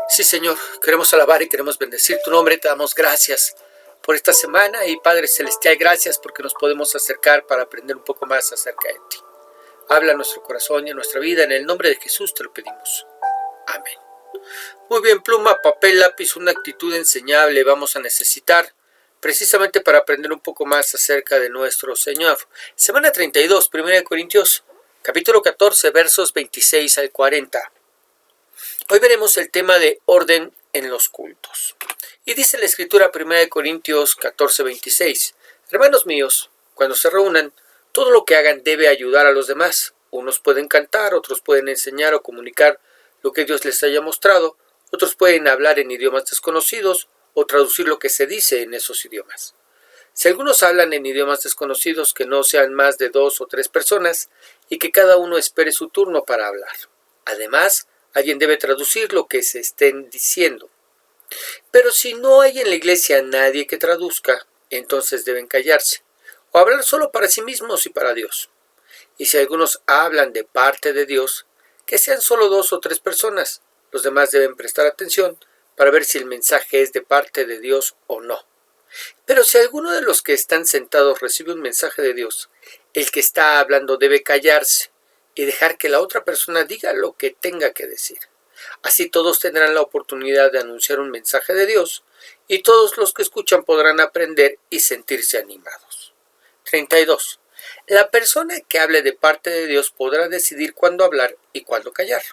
Sí, Señor, queremos alabar y queremos bendecir tu nombre. Te damos gracias por esta semana y Padre Celestial, gracias porque nos podemos acercar para aprender un poco más acerca de ti. Habla a nuestro corazón y a nuestra vida. En el nombre de Jesús te lo pedimos. Amén. Muy bien, pluma, papel, lápiz, una actitud enseñable vamos a necesitar precisamente para aprender un poco más acerca de nuestro Señor. Semana 32, 1 Corintios, capítulo 14, versos 26 al 40. Hoy veremos el tema de orden en los cultos. Y dice la escritura 1 Corintios 14, 26. Hermanos míos, cuando se reúnan, todo lo que hagan debe ayudar a los demás. Unos pueden cantar, otros pueden enseñar o comunicar lo que Dios les haya mostrado, otros pueden hablar en idiomas desconocidos o traducir lo que se dice en esos idiomas. Si algunos hablan en idiomas desconocidos, que no sean más de 2 o 3 personas y que cada uno espere su turno para hablar. Además, alguien debe traducir lo que se estén diciendo. Pero si no hay en la iglesia nadie que traduzca, entonces deben callarse o hablar solo para sí mismos y para Dios. Y si algunos hablan de parte de Dios, que sean solo 2 o 3 personas. Los demás deben prestar atención para ver si el mensaje es de parte de Dios o no. Pero si alguno de los que están sentados recibe un mensaje de Dios, el que está hablando debe callarse y dejar que la otra persona diga lo que tenga que decir. Así todos tendrán la oportunidad de anunciar un mensaje de Dios y todos los que escuchan podrán aprender y sentirse animados. 32. La persona que hable de parte de Dios podrá decidir cuándo hablar y cuándo callar.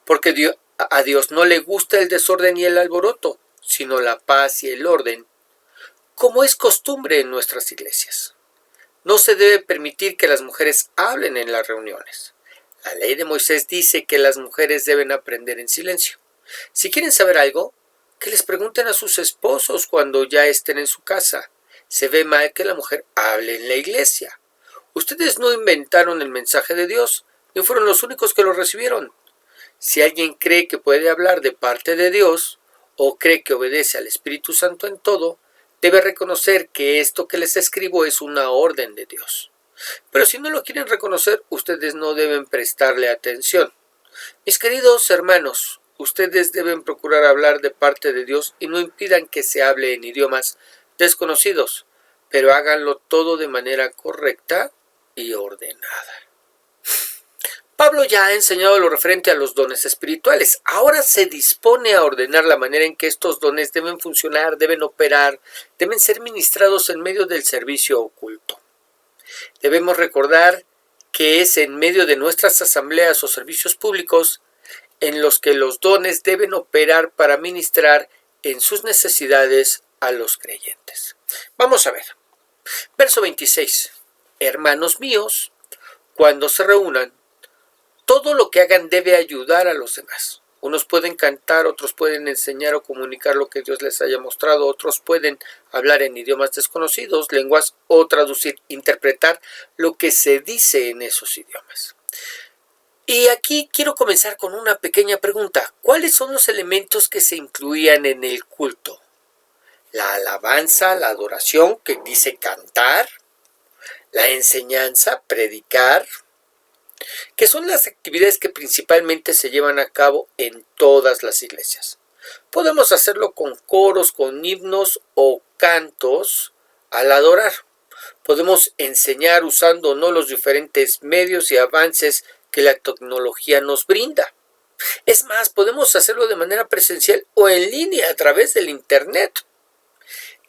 Porque a Dios no le gusta el desorden y el alboroto, sino la paz y el orden, como es costumbre en nuestras iglesias. No se debe permitir que las mujeres hablen en las reuniones. La ley de Moisés dice que las mujeres deben aprender en silencio. Si quieren saber algo, que les pregunten a sus esposos cuando ya estén en su casa. Se ve mal que la mujer hable en la iglesia. Ustedes no inventaron el mensaje de Dios, ni fueron los únicos que lo recibieron. Si alguien cree que puede hablar de parte de Dios, o cree que obedece al Espíritu Santo en todo, debe reconocer que esto que les escribo es una orden de Dios. Pero si no lo quieren reconocer, ustedes no deben prestarle atención. Mis queridos hermanos, ustedes deben procurar hablar de parte de Dios y no impidan que se hable en idiomas desconocidos, pero háganlo todo de manera correcta y ordenada. Pablo ya ha enseñado lo referente a los dones espirituales. Ahora se dispone a ordenar la manera en que estos dones deben funcionar, deben operar, deben ser ministrados en medio del servicio oculto. Debemos recordar que es en medio de nuestras asambleas o servicios públicos en los que los dones deben operar para ministrar en sus necesidades a los creyentes. Vamos a ver. Verso 26. Hermanos míos, cuando se reúnan, todo lo que hagan debe ayudar a los demás. Unos pueden cantar, otros pueden enseñar o comunicar lo que Dios les haya mostrado, otros pueden hablar en idiomas desconocidos, lenguas, o traducir, interpretar lo que se dice en esos idiomas. Y aquí quiero comenzar con una pequeña pregunta. ¿Cuáles son los elementos que se incluían en el culto? La alabanza, la adoración, que dice cantar, la enseñanza, predicar, que son las actividades que principalmente se llevan a cabo en todas las iglesias. Podemos hacerlo con coros, con himnos o cantos al adorar. Podemos enseñar usando o no los diferentes medios y avances que la tecnología nos brinda. Es más, podemos hacerlo de manera presencial o en línea a través del internet.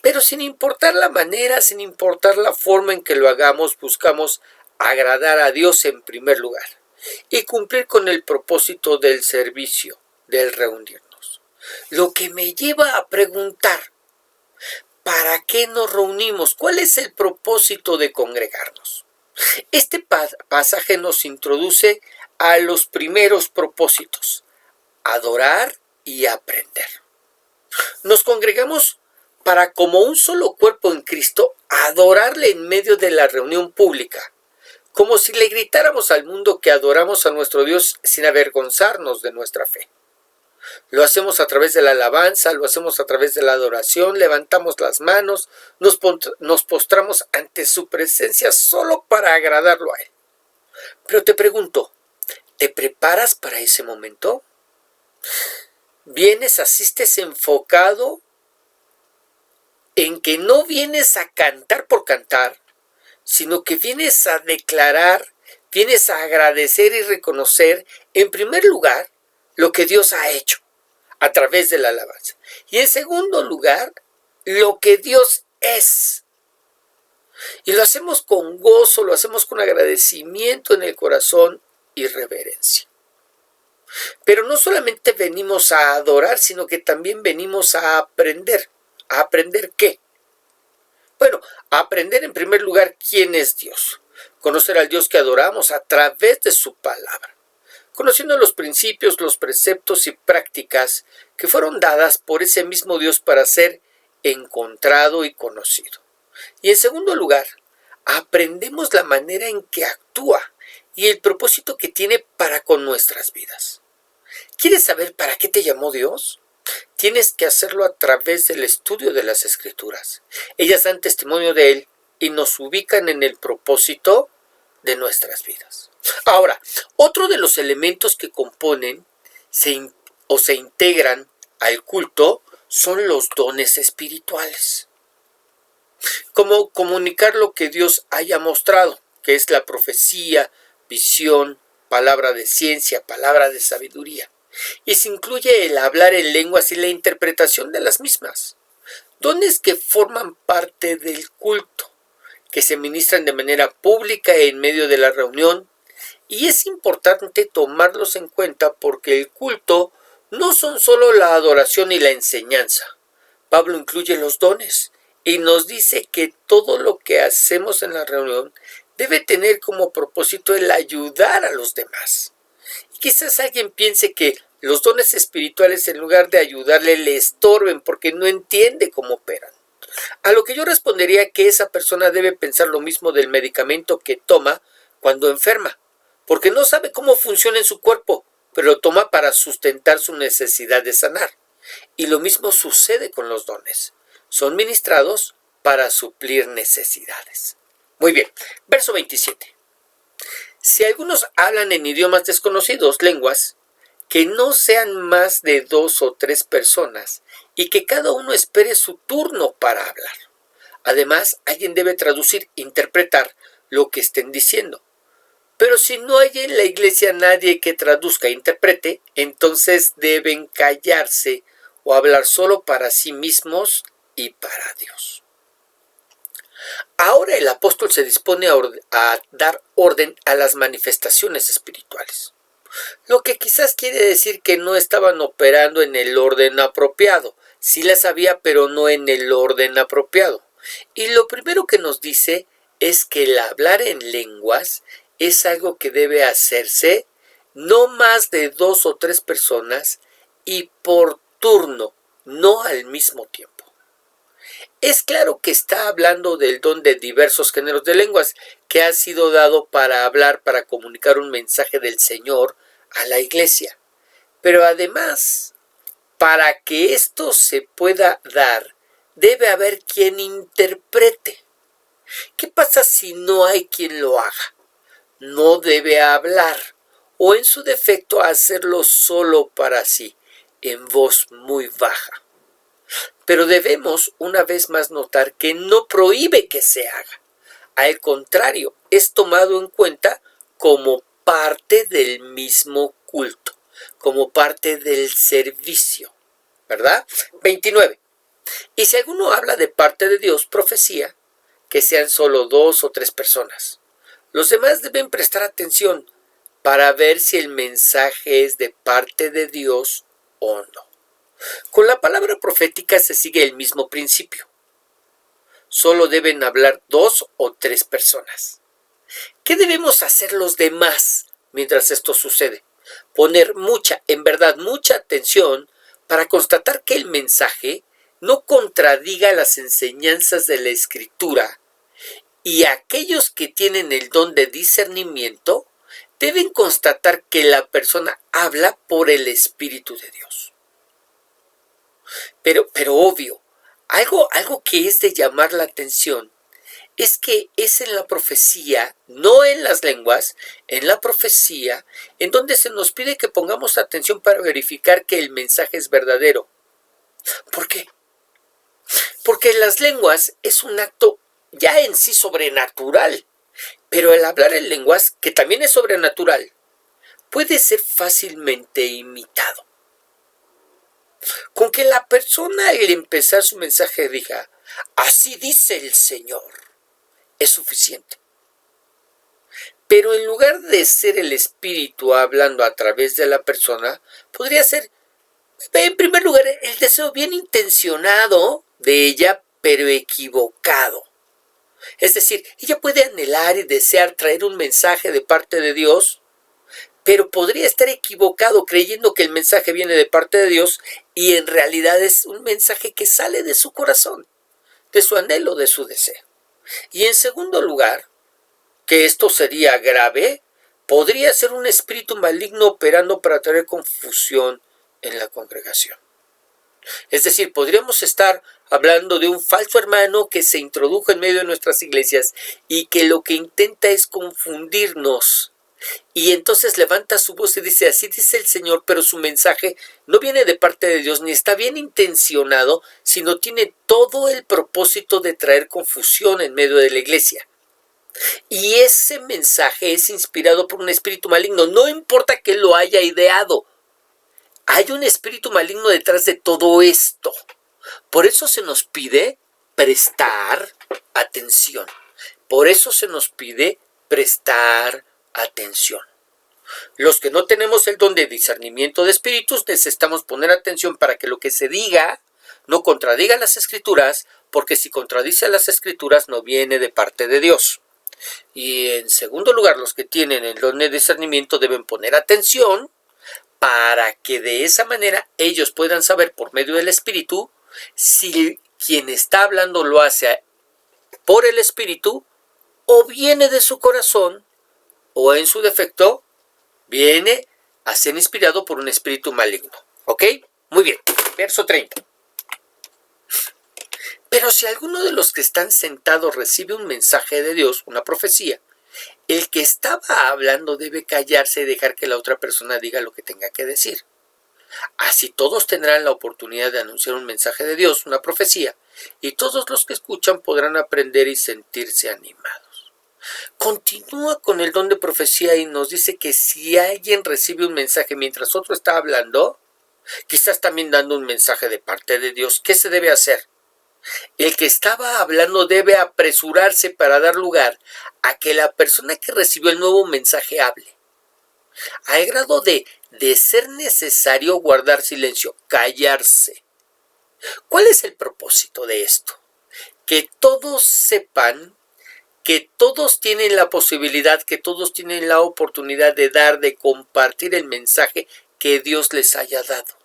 Pero sin importar la manera, sin importar la forma en que lo hagamos, buscamos agradar a Dios en primer lugar y cumplir con el propósito del servicio, del reunirnos. Lo que me lleva a preguntar, ¿para qué nos reunimos? ¿Cuál es el propósito de congregarnos? Este pasaje nos introduce a los primeros propósitos: adorar y aprender. Nos congregamos para, como un solo cuerpo en Cristo, adorarle en medio de la reunión pública, como si le gritáramos al mundo que adoramos a nuestro Dios sin avergonzarnos de nuestra fe. Lo hacemos a través de la alabanza, lo hacemos a través de la adoración, levantamos las manos, nos postramos ante su presencia solo para agradarlo a Él. Pero te pregunto, ¿Te preparas para ese momento? ¿Vienes, asistes enfocado en que no vienes a cantar por cantar, sino que vienes a declarar, vienes a agradecer y reconocer, en primer lugar, lo que Dios ha hecho a través de la alabanza? Y en segundo lugar, lo que Dios es. Y lo hacemos con gozo, lo hacemos con agradecimiento en el corazón y reverencia. Pero no solamente venimos a adorar, sino que también venimos a aprender. ¿A aprender qué? Bueno, a aprender en primer lugar quién es Dios. Conocer al Dios que adoramos a través de su palabra. Conociendo los principios, los preceptos y prácticas que fueron dadas por ese mismo Dios para ser encontrado y conocido. Y en segundo lugar, aprendemos la manera en que actúa y el propósito que tiene para con nuestras vidas. ¿Quieres saber para qué te llamó Dios? Tienes que hacerlo a través del estudio de las Escrituras. Ellas dan testimonio de Él y nos ubican en el propósito de nuestras vidas. Ahora, otro de los elementos que componen se integran al culto son los dones espirituales. Como comunicar lo que Dios haya mostrado, que es la profecía, visión, palabra de ciencia, palabra de sabiduría. Y se incluye el hablar en lenguas y la interpretación de las mismas. Dones que forman parte del culto, que se ministran de manera pública en medio de la reunión. Y es importante tomarlos en cuenta porque el culto no son solo la adoración y la enseñanza. Pablo incluye los dones y nos dice que todo lo que hacemos en la reunión debe tener como propósito el ayudar a los demás. Y quizás alguien piense que los dones espirituales, en lugar de ayudarle, le estorben porque no entiende cómo operan. A lo que yo respondería que esa persona debe pensar lo mismo del medicamento que toma cuando enferma, porque no sabe cómo funciona en su cuerpo, pero lo toma para sustentar su necesidad de sanar. Y lo mismo sucede con los dones. Son ministrados para suplir necesidades. Muy bien, verso 27. Si algunos hablan en idiomas desconocidos, lenguas, que no sean más de 2 o 3 personas y que cada uno espere su turno para hablar. Además, alguien debe traducir, interpretar lo que estén diciendo. Pero si no hay en la iglesia nadie que traduzca e interprete, entonces deben callarse o hablar solo para sí mismos y para Dios. Ahora el apóstol se dispone a dar orden a las manifestaciones espirituales. Lo que quizás quiere decir que no estaban operando en el orden apropiado. Sí las había, pero no en el orden apropiado. Y lo primero que nos dice es que el hablar en lenguas es algo que debe hacerse no más de 2 o 3 personas y por turno, no al mismo tiempo. Es claro que está hablando del don de diversos géneros de lenguas que ha sido dado para hablar, para comunicar un mensaje del Señor a la iglesia. Pero además, para que esto se pueda dar, debe haber quien interprete. ¿Qué pasa si no hay quien lo haga? No debe hablar, o en su defecto hacerlo solo para sí, en voz muy baja. Pero debemos una vez más notar que no prohíbe que se haga. Al contrario, es tomado en cuenta como parte del mismo culto, como parte del servicio, ¿verdad? 29. Y si alguno habla de parte de Dios, profecía, que sean solo 2 o 3 personas. Los demás deben prestar atención para ver si el mensaje es de parte de Dios o no. Con la palabra profética se sigue el mismo principio. Solo deben hablar 2 o 3 personas. ¿Qué debemos hacer los demás mientras esto sucede? Poner en verdad mucha atención para constatar que el mensaje no contradiga las enseñanzas de la Escritura, y aquellos que tienen el don de discernimiento deben constatar que la persona habla por el Espíritu de Dios. Pero obvio, algo que es de llamar la atención es que es en la profecía, no en las lenguas, en la profecía, en donde se nos pide que pongamos atención para verificar que el mensaje es verdadero. ¿Por qué? Porque las lenguas es un acto ya en sí sobrenatural, pero el hablar en lenguas, que también es sobrenatural, puede ser fácilmente imitado. Con que la persona al empezar su mensaje diga, así dice el Señor, es suficiente. Pero en lugar de ser el espíritu hablando a través de la persona, podría ser, en primer lugar, el deseo bien intencionado de ella, pero equivocado. Es decir, ella puede anhelar y desear traer un mensaje de parte de Dios, pero podría estar equivocado creyendo que el mensaje viene de parte de Dios y en realidad es un mensaje que sale de su corazón, de su anhelo, de su deseo. Y en segundo lugar, que esto sería grave, podría ser un espíritu maligno operando para traer confusión en la congregación. Es decir, podríamos estar hablando de un falso hermano que se introdujo en medio de nuestras iglesias y que lo que intenta es confundirnos. Y entonces levanta su voz y dice, así dice el Señor, pero su mensaje no viene de parte de Dios, ni está bien intencionado, sino tiene todo el propósito de traer confusión en medio de la iglesia. Y ese mensaje es inspirado por un espíritu maligno, no importa que lo haya ideado. Hay un espíritu maligno detrás de todo esto. Por eso se nos pide prestar atención. Por eso se nos pide prestar atención. Los que no tenemos el don de discernimiento de espíritus necesitamos poner atención para que lo que se diga no contradiga las escrituras, porque si contradice las escrituras no viene de parte de Dios. Y en segundo lugar, los que tienen el don de discernimiento deben poner atención para que de esa manera ellos puedan saber por medio del Espíritu si quien está hablando lo hace por el Espíritu o viene de su corazón o en su defecto viene a ser inspirado por un espíritu maligno. ¿Ok? Muy bien. Verso 30. Pero si alguno de los que están sentados recibe un mensaje de Dios, una profecía, el que estaba hablando debe callarse y dejar que la otra persona diga lo que tenga que decir. Así todos tendrán la oportunidad de anunciar un mensaje de Dios, una profecía, y todos los que escuchan podrán aprender y sentirse animados. Continúa con el don de profecía y nos dice que si alguien recibe un mensaje mientras otro está hablando, quizás también dando un mensaje de parte de Dios, ¿qué se debe hacer? El que estaba hablando debe apresurarse para dar lugar a que la persona que recibió el nuevo mensaje hable. Al grado de ser necesario guardar silencio, callarse. ¿Cuál es el propósito de esto? Que todos sepan que todos tienen la posibilidad, que todos tienen la oportunidad de dar, de compartir el mensaje que Dios les haya dado.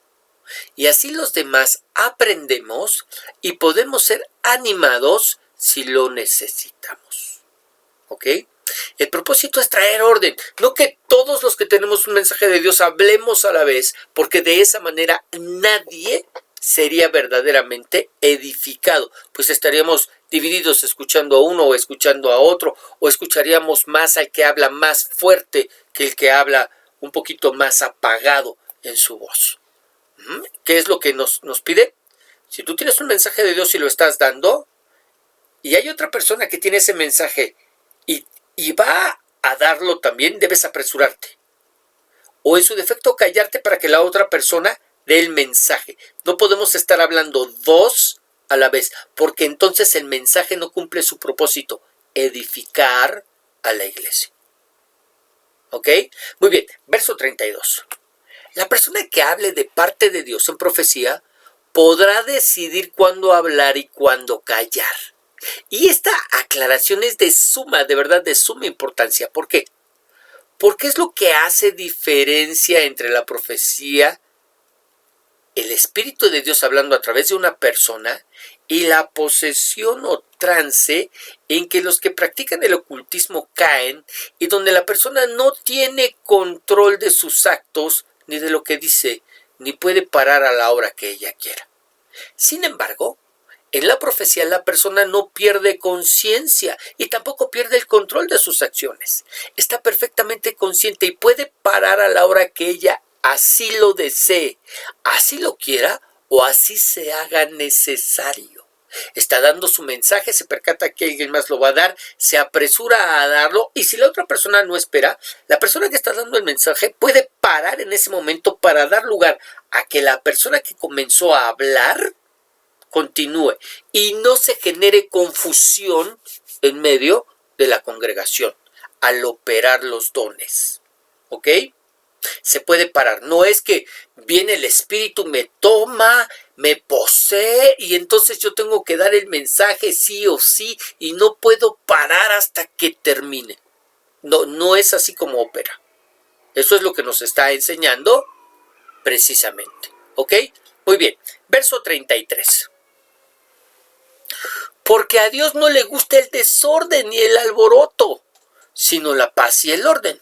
Y así los demás aprendemos y podemos ser animados si lo necesitamos. ¿Ok? El propósito es traer orden, no que todos los que tenemos un mensaje de Dios hablemos a la vez, porque de esa manera nadie sería verdaderamente edificado, pues estaríamos divididos escuchando a uno o escuchando a otro, o escucharíamos más al que habla más fuerte que el que habla un poquito más apagado en su voz. ¿Qué es lo que nos pide? Si tú tienes un mensaje de Dios y lo estás dando, y hay otra persona que tiene ese mensaje y va a darlo también, debes apresurarte. O en su defecto callarte para que la otra persona dé el mensaje. No podemos estar hablando dos a la vez, porque entonces el mensaje no cumple su propósito, edificar a la iglesia. ¿Ok? Muy bien, verso 32. La persona que hable de parte de Dios en profecía podrá decidir cuándo hablar y cuándo callar. Y esta aclaración es de verdad de suma importancia. ¿Por qué? Porque es lo que hace diferencia entre la profecía, el Espíritu de Dios hablando a través de una persona, y la posesión o trance en que los que practican el ocultismo caen y donde la persona no tiene control de sus actos, ni de lo que dice, ni puede parar a la hora que ella quiera. Sin embargo, En la profecía la persona no pierde conciencia y tampoco pierde el control de sus acciones. Está perfectamente consciente y puede parar a la hora que ella así lo desee, así lo quiera o así se haga necesario. Está dando su mensaje, se percata que alguien más lo va a dar, se apresura a darlo y si la otra persona no espera, la persona que está dando el mensaje puede parar en ese momento para dar lugar a que la persona que comenzó a hablar continúe y no se genere confusión en medio de la congregación al operar los dones. ¿Ok? Se puede parar. No es que viene el espíritu, me toma, me posee y entonces yo tengo que dar el mensaje sí o sí y no puedo parar hasta que termine. No, no es así como opera. Eso es lo que nos está enseñando precisamente. ¿Ok? Muy bien. Verso 33. Porque a Dios no le gusta el desorden ni el alboroto, sino la paz y el orden,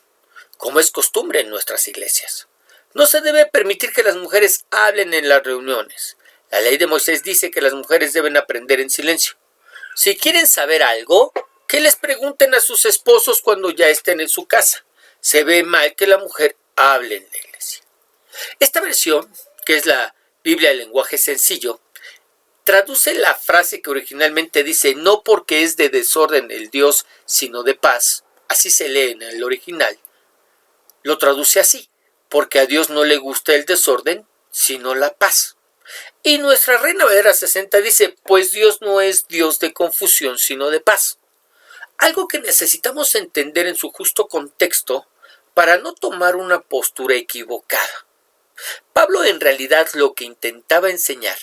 como es costumbre en nuestras iglesias. No se debe permitir que las mujeres hablen en las reuniones. La ley de Moisés dice que las mujeres deben aprender en silencio. Si quieren saber algo, que les pregunten a sus esposos cuando ya estén en su casa. Se ve mal que la mujer hable en la iglesia. Esta versión, que es la Biblia del lenguaje sencillo, traduce la frase que originalmente dice no porque es de desorden el Dios, sino de paz. Así se lee en el original. Lo traduce así, porque a Dios no le gusta el desorden, sino la paz. Y nuestra Reina Valera 60 dice, pues Dios no es Dios de confusión, sino de paz. Algo que necesitamos entender en su justo contexto para no tomar una postura equivocada. Pablo en realidad lo que intentaba enseñar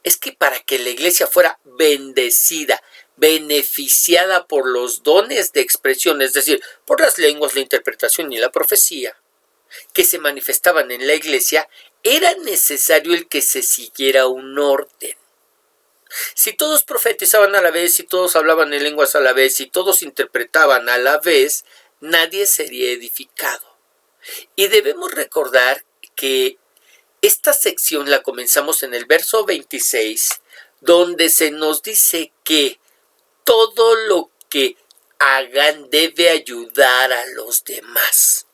es que para que la iglesia fuera bendecida, beneficiada por los dones de expresión, es decir, por las lenguas, la interpretación y la profecía, que se manifestaban en la iglesia, era necesario el que se siguiera un orden. Si todos profetizaban a la vez, si todos hablaban en lenguas a la vez, si todos interpretaban a la vez, nadie sería edificado. Y debemos recordar que esta sección la comenzamos en el verso 26, donde se nos dice que todo lo que hagan debe ayudar a los demás.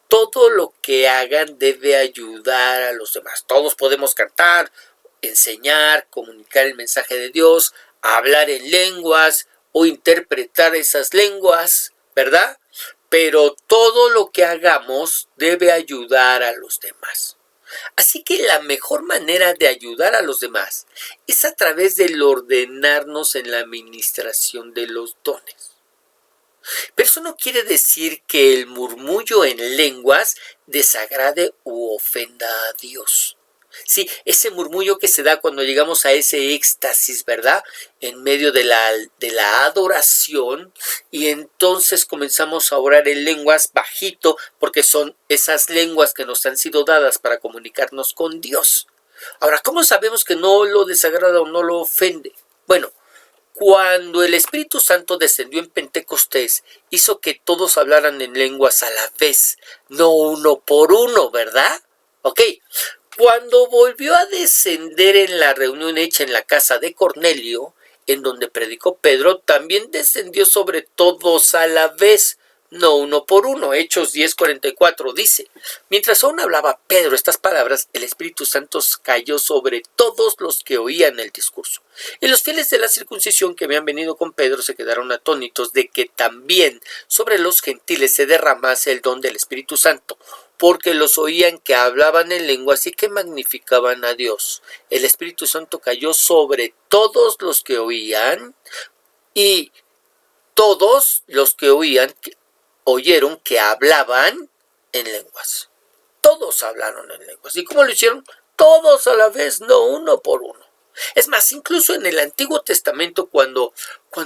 Todo lo que hagan debe ayudar a los demás. Todos podemos cantar, enseñar, comunicar el mensaje de Dios, hablar en lenguas o interpretar esas lenguas, ¿verdad? Pero todo lo que hagamos debe ayudar a los demás. Así que la mejor manera de ayudar a los demás es a través del ordenarnos en la administración de los dones. Pero eso no quiere decir que el murmullo en lenguas desagrade u ofenda a Dios. Sí, ese murmullo que se da cuando llegamos a ese éxtasis, ¿verdad? En medio de la adoración y entonces comenzamos a orar en lenguas bajito porque son esas lenguas que nos han sido dadas para comunicarnos con Dios. Ahora, ¿cómo sabemos que no lo desagrada o no lo ofende? Bueno, cuando el Espíritu Santo descendió en Pentecostés, hizo que todos hablaran en lenguas a la vez, no uno por uno, ¿verdad? Ok. Cuando volvió a descender en la reunión hecha en la casa de Cornelio, en donde predicó Pedro, también descendió sobre todos a la vez, no uno por uno. Hechos 10:44 dice, mientras aún hablaba Pedro estas palabras, el Espíritu Santo cayó sobre todos los que oían el discurso. Y los fieles de la circuncisión que habían venido con Pedro se quedaron atónitos de que también sobre los gentiles se derramase el don del Espíritu Santo, porque los oían que hablaban en lenguas y que magnificaban a Dios. El Espíritu Santo cayó sobre todos los que oían y todos los que oían oyeron que hablaban en lenguas. Todos hablaron en lenguas. ¿Y cómo lo hicieron? Todos a la vez, no uno por uno. Es más, incluso en el Antiguo Testamento, cuando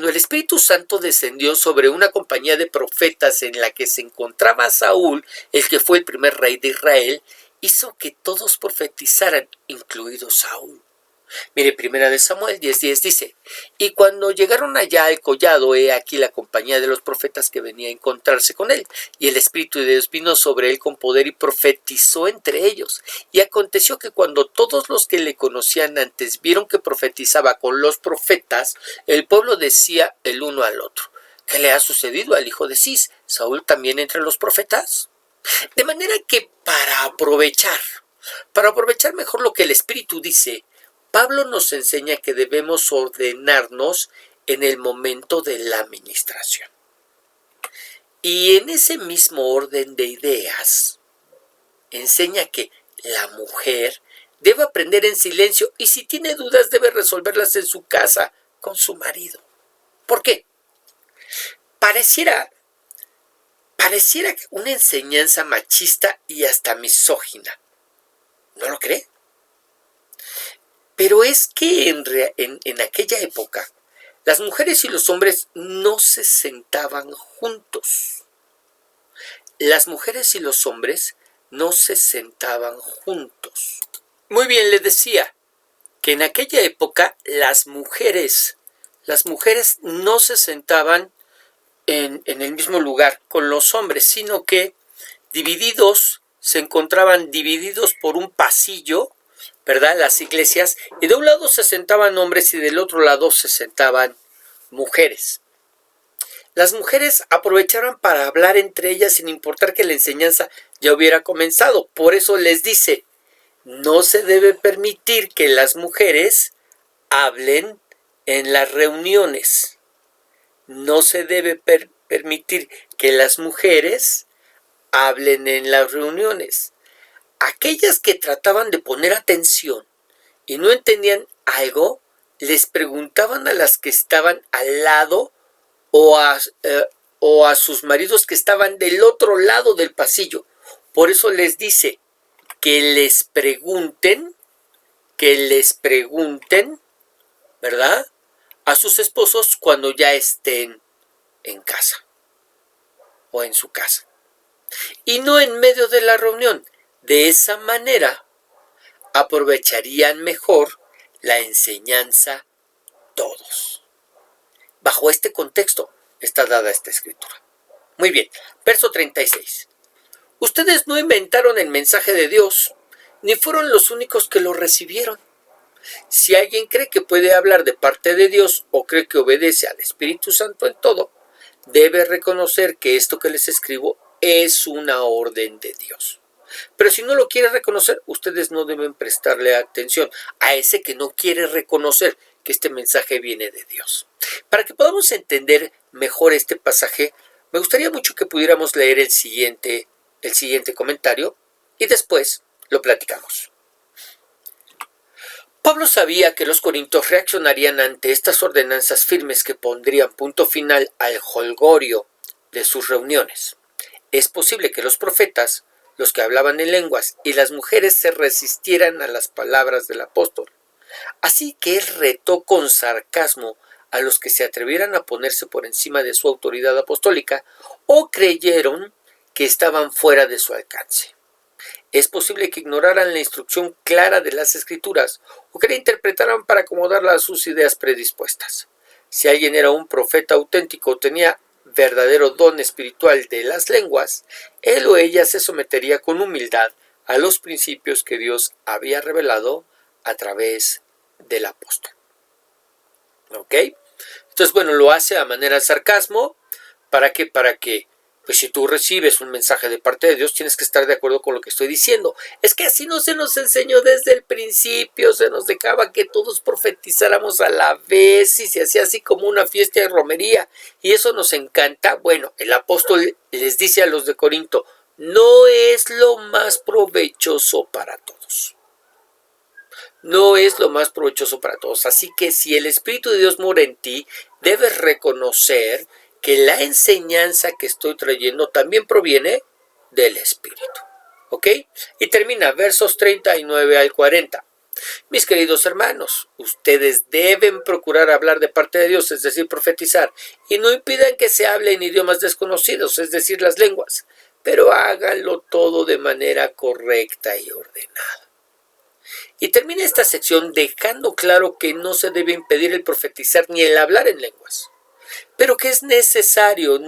el Espíritu Santo descendió sobre una compañía de profetas en la que se encontraba Saúl, el que fue el primer rey de Israel, hizo que todos profetizaran, incluido Saúl. Mire, primera de Samuel 10:10 dice, y cuando llegaron allá al collado, he aquí la compañía de los profetas que venía a encontrarse con él, y el Espíritu de Dios vino sobre él con poder y profetizó entre ellos. Y aconteció que cuando todos los que le conocían antes vieron que profetizaba con los profetas, el pueblo decía el uno al otro, ¿qué le ha sucedido al hijo de Cis? ¿Saúl también entre los profetas? De manera que para aprovechar mejor lo que el Espíritu dice, Pablo nos enseña que debemos ordenarnos en el momento de la administración. Y en ese mismo orden de ideas, enseña que la mujer debe aprender en silencio y si tiene dudas debe resolverlas en su casa con su marido. ¿Por qué? Pareciera una enseñanza machista y hasta misógina. ¿No lo cree? Pero es que en aquella época las mujeres y los hombres no se sentaban juntos. Las mujeres y los hombres no se sentaban juntos. Muy bien, le decía que en aquella época las mujeres no se sentaban en el mismo lugar con los hombres, sino que se encontraban divididos por un pasillo, ¿verdad? Las iglesias, y de un lado se sentaban hombres y del otro lado se sentaban mujeres. Las mujeres aprovecharon para hablar entre ellas sin importar que la enseñanza ya hubiera comenzado. Por eso les dice, no se debe permitir que las mujeres hablen en las reuniones. No se debe permitir que las mujeres hablen en las reuniones. Aquellas que trataban de poner atención y no entendían algo, les preguntaban a las que estaban al lado o a sus maridos que estaban del otro lado del pasillo. Por eso les dice que les pregunten, ¿verdad? A sus esposos cuando ya estén en casa o en su casa. Y no en medio de la reunión. De esa manera aprovecharían mejor la enseñanza todos. Bajo este contexto está dada esta escritura. Muy bien, verso 36. Ustedes no inventaron el mensaje de Dios, ni fueron los únicos que lo recibieron. Si alguien cree que puede hablar de parte de Dios o cree que obedece al Espíritu Santo en todo, debe reconocer que esto que les escribo es una orden de Dios. Pero si no lo quiere reconocer, ustedes no deben prestarle atención a ese que no quiere reconocer que este mensaje viene de Dios. Para que podamos entender mejor este pasaje, me gustaría mucho que pudiéramos leer el siguiente comentario y después lo platicamos. Pablo sabía que los corintios reaccionarían ante estas ordenanzas firmes que pondrían punto final al jolgorio de sus reuniones. Es posible que los profetas, los que hablaban en lenguas, y las mujeres se resistieran a las palabras del apóstol. Así que él retó con sarcasmo a los que se atrevieran a ponerse por encima de su autoridad apostólica o creyeron que estaban fuera de su alcance. Es posible que ignoraran la instrucción clara de las Escrituras o que la interpretaran para acomodarla a sus ideas predispuestas. Si alguien era un profeta auténtico o tenía verdadero don espiritual de las lenguas, él o ella se sometería con humildad a los principios que Dios había revelado a través del apóstol. ¿Ok? Entonces, bueno, lo hace a manera de sarcasmo. ¿Para qué? Para que, pues si tú recibes un mensaje de parte de Dios, tienes que estar de acuerdo con lo que estoy diciendo. Es que así no se nos enseñó desde el principio, se nos dejaba que todos profetizáramos a la vez y se hacía así como una fiesta de romería. Y eso nos encanta. Bueno, el apóstol les dice a los de Corinto, no es lo más provechoso para todos. No es lo más provechoso para todos. Así que si el Espíritu de Dios mora en ti, debes reconocer que la enseñanza que estoy trayendo también proviene del Espíritu. ¿Ok? Y termina versos 39 al 40. Mis queridos hermanos, ustedes deben procurar hablar de parte de Dios, es decir, profetizar, y no impidan que se hable en idiomas desconocidos, es decir, las lenguas, pero háganlo todo de manera correcta y ordenada. Y termina esta sección dejando claro que no se debe impedir el profetizar ni el hablar en lenguas, pero que es necesario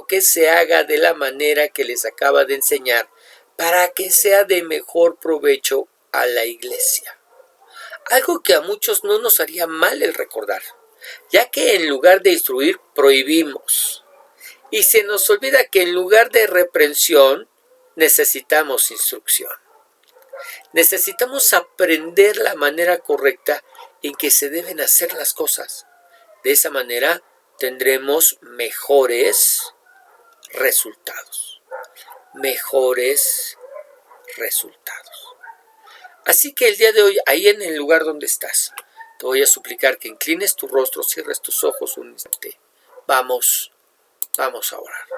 que se haga de la manera que les acaba de enseñar para que sea de mejor provecho a la iglesia. Algo que a muchos no nos haría mal el recordar, ya que en lugar de instruir, prohibimos. Y se nos olvida que en lugar de reprensión, necesitamos instrucción. Necesitamos aprender la manera correcta en que se deben hacer las cosas. De esa manera tendremos mejores resultados. Mejores resultados. Así que el día de hoy, ahí en el lugar donde estás, te voy a suplicar que inclines tu rostro, cierres tus ojos un instante. Vamos a orar.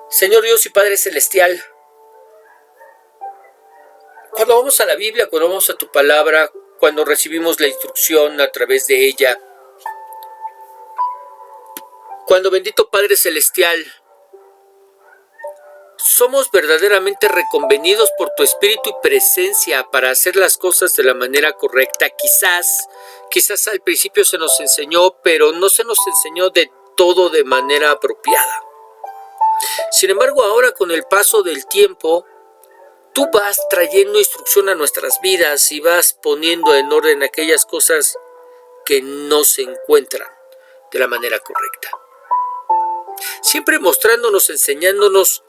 Señor Dios y Padre Celestial, cuando vamos a la Biblia, cuando vamos a tu palabra, cuando recibimos la instrucción a través de ella, cuando, bendito Padre Celestial, somos verdaderamente reconvenidos por tu espíritu y presencia para hacer las cosas de la manera correcta. Quizás al principio se nos enseñó, pero no se nos enseñó de todo de manera apropiada. Sin embargo, ahora con el paso del tiempo, tú vas trayendo instrucción a nuestras vidas y vas poniendo en orden aquellas cosas que no se encuentran de la manera correcta. Siempre mostrándonos, enseñándonos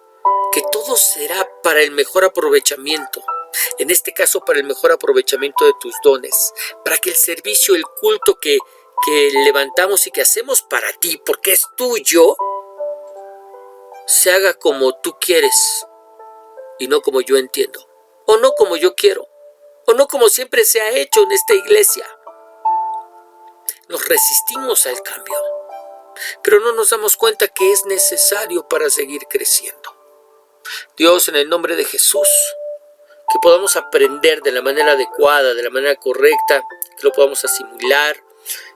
que todo será para el mejor aprovechamiento. En este caso, para el mejor aprovechamiento de tus dones, para que el servicio, el culto que levantamos y que hacemos para ti, porque es tuyo, se haga como tú quieres y no como yo entiendo, o no como yo quiero, o no como siempre se ha hecho en esta iglesia. Nos resistimos al cambio, pero no nos damos cuenta que es necesario para seguir creciendo. Dios, en el nombre de Jesús, que podamos aprender de la manera adecuada, de la manera correcta, que lo podamos asimilar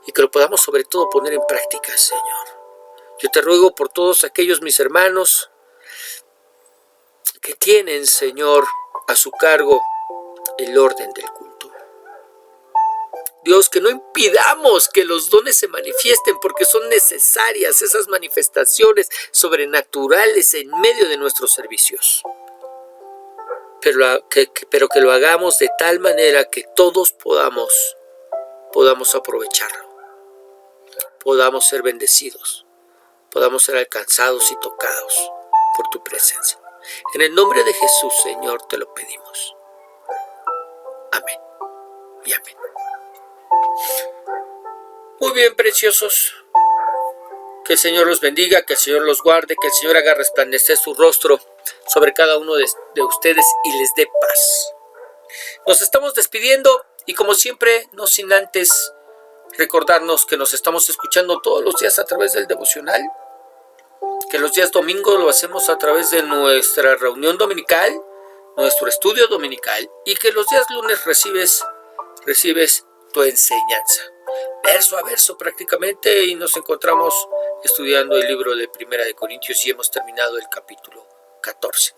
y que lo podamos sobre todo poner en práctica, Señor. Yo te ruego por todos aquellos mis hermanos que tienen, Señor, a su cargo el orden del culto. Dios, que no impidamos que los dones se manifiesten, porque son necesarias esas manifestaciones sobrenaturales en medio de nuestros servicios. Pero que lo hagamos de tal manera que todos podamos aprovecharlo, podamos ser bendecidos, podamos ser alcanzados y tocados por tu presencia. En el nombre de Jesús, Señor, te lo pedimos. Amén y amén. Muy bien, preciosos. Que el Señor los bendiga, que el Señor los guarde, que el Señor haga resplandecer su rostro sobre cada uno de ustedes y les dé paz. Nos estamos despidiendo y, como siempre, no sin antes recordarnos que nos estamos escuchando todos los días a través del devocional, que los días domingos lo hacemos a través de nuestra reunión dominical, nuestro estudio dominical, y que los días lunes recibes tu enseñanza, verso a verso prácticamente, y nos encontramos estudiando el libro de Primera de Corintios y hemos terminado el capítulo 14.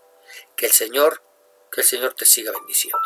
Que el Señor te siga bendiciendo.